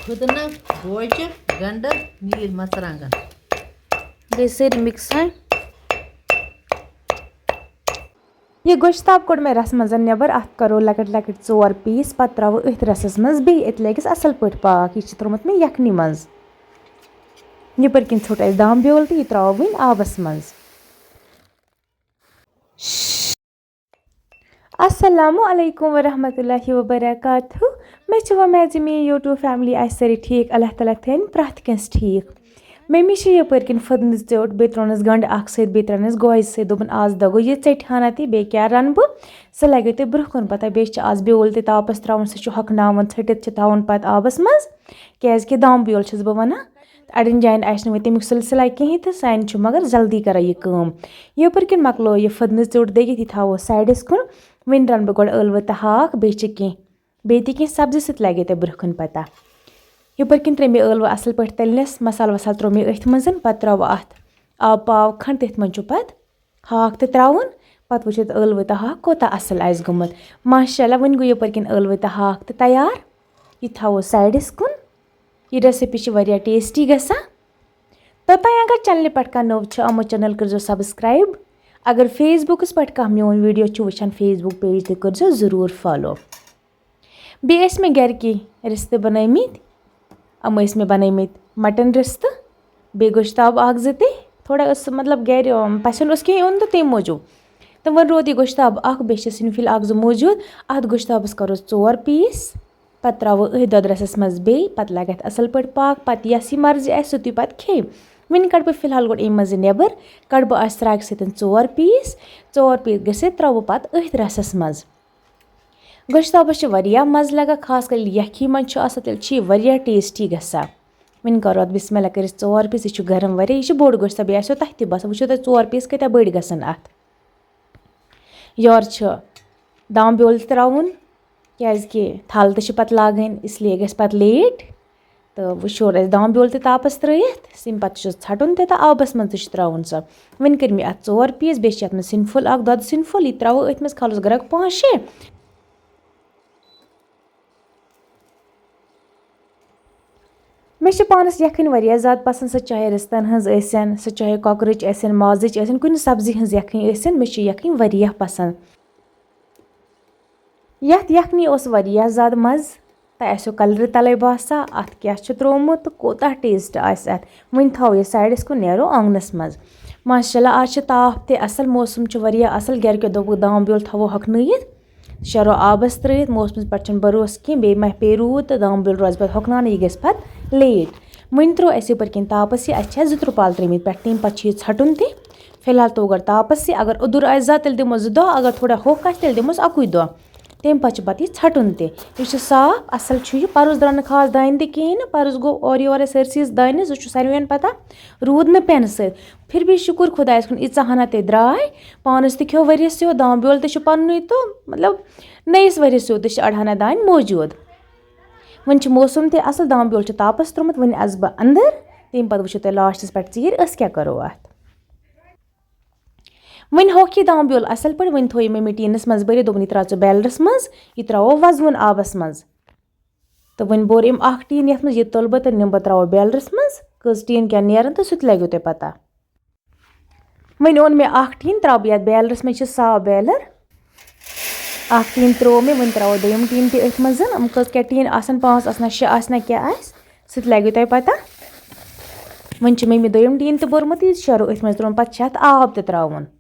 पुदीना गोजर गंडर नील मरचांगन गई सारी मिक्स है ये गोश्ताब कोड़ मे रस मज नबर अत करो लकट लकट 4 पीस पत त्रो अथ रसस मज बे अत लगिस असल पट पाक यह त्रोमुत मे यखनी मज यपर किन छोट अस दाम ब्योल तो यह त्रो वन आबस मज अस्सलामु अलैकुम वरहमतुल्लाहि वबरकातुहू मे वमेद मे यूट्यूब फैमिली सारी ठीक अल्लाह ताला थन प्रथ कस ठीक मम्मी यपर किन फदन चोट बे त्रोनस गंड अख सत बे त्रनस गोज सत दोपन आज दगो यह हाँ ती बे क्या रन बह सह लगे तुम ब्रोह कुन पता बे आज ब्योल ते तापस त्रावन सह हकनावन छटित तावन पत आबस मज क्या दाम ब्योल छस बह वनान अड़न जायन आह तमिक सिलसिला कहें तो सान मगर जल्दी कर यह कम यपर किन मकलो यह फदन चोट दगित यह थो साइडस कुन वन रन बह गो ळव तो हाक बे सब्जी सत लगे ते ब्रोह कुन पता यपर किन त्रे मे ळव असल पे तलनस मसाल वसाल त्रो मे अथ मज पत त्रो अत आब पाव खंड तथ मज पत हाक तो त्रावन पत वो ळव तो हाक कोता असल आस गुमत माशाल्लाह वन गो यपर किन ळव तो हाक तो तैयार यह थो साइडस कुन यह रेसिपी वारिया टेस्टी गसा तोतान अगर चैनल पे कह नव आमुत चैनल कर सब्सक्राइब अगर फेसबुकस पे कह मोन वीडियो वुचान फेसबुक पेज ते कर जरूर फॉलो बे मे घर की रिश्ते बनमित मे बनमित मटन रिश्ते बे गोश्ताब अख जे थोड़ा मतलब घर पसन कहीं ओन तो तम मूजूब तो वो रोद यह गोश्ताब अख बे सिनफिल अख जो मौजूद अत गोश्ताबस करो 4 पीस पत त्रो अथ दोद रसस मज बे पत लग असल पे पाक पत यस मर्जी आ सू पे खे वन कड़ बह फिलहाल गो अम मज नबर कड़ बह त्राक सत 4 पीस गसित त्रो पत अथ रसस मज गोश्ताबस मज़ लगा खास कर यखी मज तेल वारिया टेस्टी गसा वन करो बिस्मिल्लाह कर 4 पीस यह गरम वारिया यह बोड़ गोश्ताब यह तह तह बसान वो 4 पीस कत्या बड़ गसन अत योर दाम ब्योल त्रावन क्या थल तो पत लागन इसलिए गस पत लेट तो वो दाम ब्योल तापस त्रयित सिम पे छटन तो आबस मज त्रावन सह वन कर मे अत 4 पीस बे अत सिनफुल अख दद सिनफुल यह त्रो अथ मज खालस ग्रक 5-6 मे पानस यखन वारिया ज़्यादा पसंद सह चाहे रिश्तन हज सह चाहे कॉकरोच माजिच कुन सब्जी हज यखन मे यखन वारिया पसंद यथ यखनी वारिया ज़्यादा मज़ तो आसो कलर तले बासा अत क्या त्रोमुत तो कोता टेस्ट आस अत वन थो यह साइडस कुन नेरो आंगनस मज माशाल्लाह आज ताप ते असल मौसम वारिया असल घर के दोप दाम ब्योल थो हकनयित शरो आबस त्रयित मौसम पे भरोस कह बे मह पे रूद तो दाम ब्योल रोज पे हकनान यह गस पत लेट वन त्रो अस यपर किन तापस यह 2 त्रुपाल त्रेमित पे तम पे छटन तह फिलहाल तो गर तापस अगर उदुर आ ज़्यादा तेल दिमोस 2 दह अगर थोड़ा होक आ तेल दिमोस 1 दह तम पे छटन तह यह साफ असल परस द्रा ना खास दान तह परस गो और योर सरसीस दान सह सारे पता रूद न पेन फिर भी शुक्र खुदायस कुन इचा हना ते द्राय पानस तह खो वरियस सो दाम ब्योल तह पन्न तो मतलब नयस वरियस सो तह अड़हना दान मौजूद वन मौसम तह असल दाम ब्योल तापस त्रोमुत वन अस बह अंदर तम पे वो लास्टस पे चीर अस क्या करो अत वन होक यह दाम ब्योल असल पे वन थो मम्मी टीनस मज भर दोपन यह त्रा बैलरस मज यह त्रो वजवन आबस मज तो वन बोर अम टीन ये मज यह तुल बह तो निम बह त्रो बैलरस मज कस टीन क्या नेरन तो सह लगो तुम पता वन ओन मे टीन त्रो बह बैलरस मज साफ बैलर टीन त्रो मे वन त्रो दोम टीन तथ मज कस क्या टीन आसन 5 आसना 6 आसना क्या सह लगो तुम पता वन मम्मी दोम टीन तो बोरमुत यह शरो अथ मज त्रोन पे अत आब तो त्रावन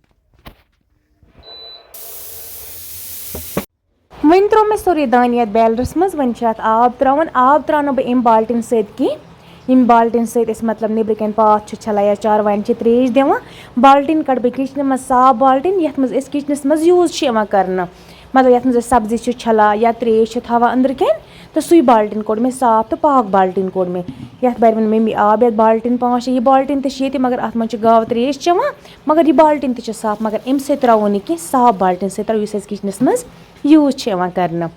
वन त्रो मे सोरे दान ये बैलरस मज वन अत आब त्रावन आब त्रानो बह अम बाल्टिन सत कह बाल्टिन सत मतलब नबर कन पाथ छलान या चारवाइन त्रेश दिवान बाल्टिन कड़ बह किचन मज साफ बाल्टिन ये मज किचनस मज यूज कर मतलब ये मज सब्जी छलान या त्रेश थवान अंदर कन तो सुई बाल्टिन कोड़ मे साफ तो पाक बाल्टिन कोड़ मे ये बर वन मम्मी आब ये बाल्टिन 5-6 यह बाल्टिन तो मगर अत मज गाव त्रेश चवान मगर यह बाल्टिन तो साफ मगर अम सत त्रो कह साफ बाल्टिन सत त्रो किचनस मज यूज कर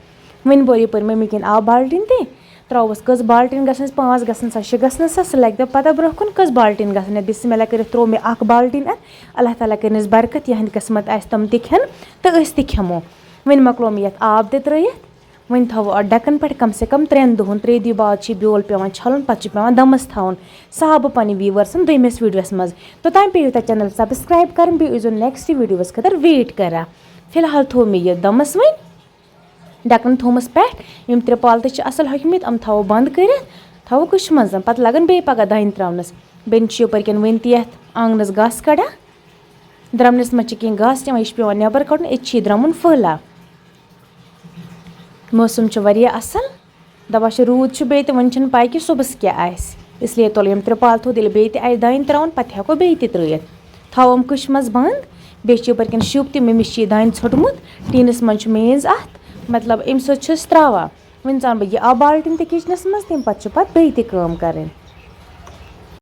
वन बोर यपर मम्मी कन आब बाल्टिन तह त्रोवस कस बाल्टिन गसन 5 गसन 6 गसन सह लग पता ब्रोह कुन कस बाल्टिन गसन बिस्मिल्लाह कर त्रो मे 1 बाल्टिन अल्लाह ताला करनस बरकत यहंद किस्मत आस तम तह खेन तो अस तह खेमो वन मकलो मे ये आब तह त्रयित वहीं थो डकन पे कम से कम 3 दोहन 3 दी बाद ब्योल पे छलन पे पे दमस थवन सह बह पे व्यूवर्सन दोमिस वीडियोस मज तोतान पे तुम चैनल सब्सक्राइब कर नेक्स्ट वीडियोस खतर वेट करा फिलहाल थो मे यह दमस वन डकन थोमस पे यम त्रिपाल असल हकमित हम थो बंद कर थो कुछ मज पे लगन बे पगह दान त्रवनस बेन यपर वन ये आंगनस घास कड़ा द्रमनस मज कह घास नीवान यह पे नबर कड़न ये द्रमुन फहला मौसम वारिया असल दपा रूद बे तो वन पाई कि सुबह क्या आस इसलिए तुल यम त्रिपाल थो बे दान त्रावन पे हेको बे त्रित थवम कुछ मज बंद बेपर शुब तमिस दान ोटमुत टीनस मज मेज अत मतलब अम सत्रा वन जान बह यह आ बाल्टिन किचनस मज तम पे बे काम कर।